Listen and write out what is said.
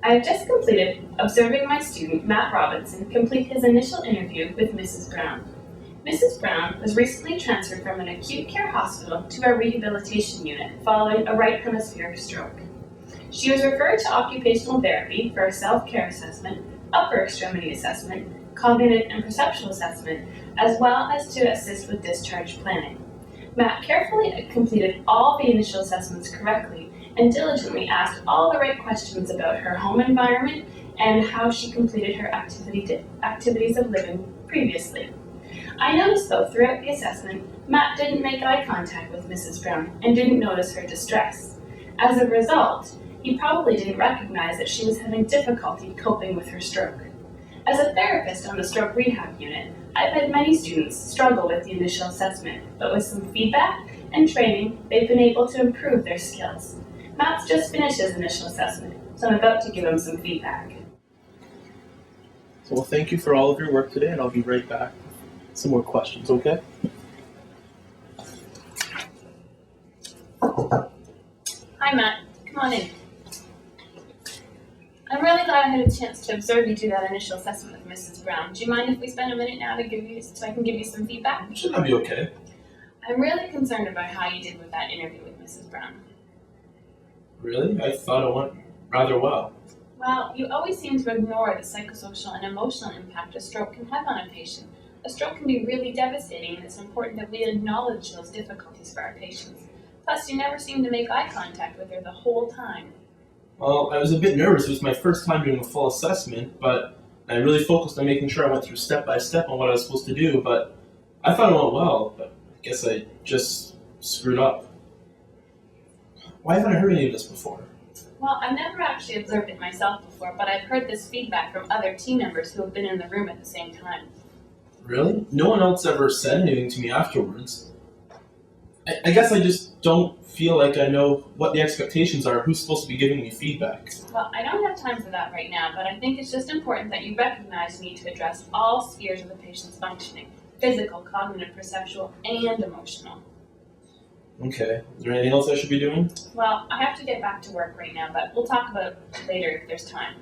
I have just completed observing my student, Matt Robinson, complete his initial interview with Mrs. Brown. Mrs. Brown was recently transferred from an acute care hospital to a rehabilitation unit following a right hemispheric stroke. She was referred to occupational therapy for a self-care assessment, upper extremity assessment, cognitive and perceptual assessment, as well as to assist with discharge planning. Matt carefully completed all the initial assessments correctly and diligently asked all the right questions about her home environment and how she completed her activities of living previously. I noticed though throughout the assessment, Matt didn't make eye contact with Mrs. Brown and didn't notice her distress. As a result, he probably didn't recognize that she was having difficulty coping with her stroke. As a therapist on the stroke rehab unit, I've had many students struggle with the initial assessment, but with some feedback and training, they've been able to improve their skills. Matt's just finished his initial assessment, so I'm about to give him some feedback. So well, thank you for all of your work today, and I'll be right back with some more questions, okay? Hi Matt, come on in. I'm really glad I had a chance to observe you do that initial assessment with Mrs. Brown. Do you mind if we spend a minute now so I can give you some feedback? Should that be okay? I'm really concerned about how you did with that interview with Mrs. Brown. Really? I thought it went rather well. Well, you always seem to ignore the psychosocial and emotional impact a stroke can have on a patient. A stroke can be really devastating, and it's important that we acknowledge those difficulties for our patients. Plus, you never seem to make eye contact with her the whole time. Well, I was a bit nervous. It was my first time doing a full assessment, but I really focused on making sure I went through step by step on what I was supposed to do, but I thought it went well, but I guess I just screwed up. Why haven't I heard any of this before? Well, I've never actually observed it myself before, but I've heard this feedback from other team members who have been in the room at the same time. Really? No one else ever said anything to me afterwards. I guess I just don't feel like I know what the expectations are, who's supposed to be giving me feedback. Well, I don't have time for that right now, but I think it's just important that you recognize you need to address all spheres of the patient's functioning: physical, cognitive, perceptual, and emotional. Okay. Is there anything else I should be doing? Well, I have to get back to work right now, but we'll talk about it later if there's time.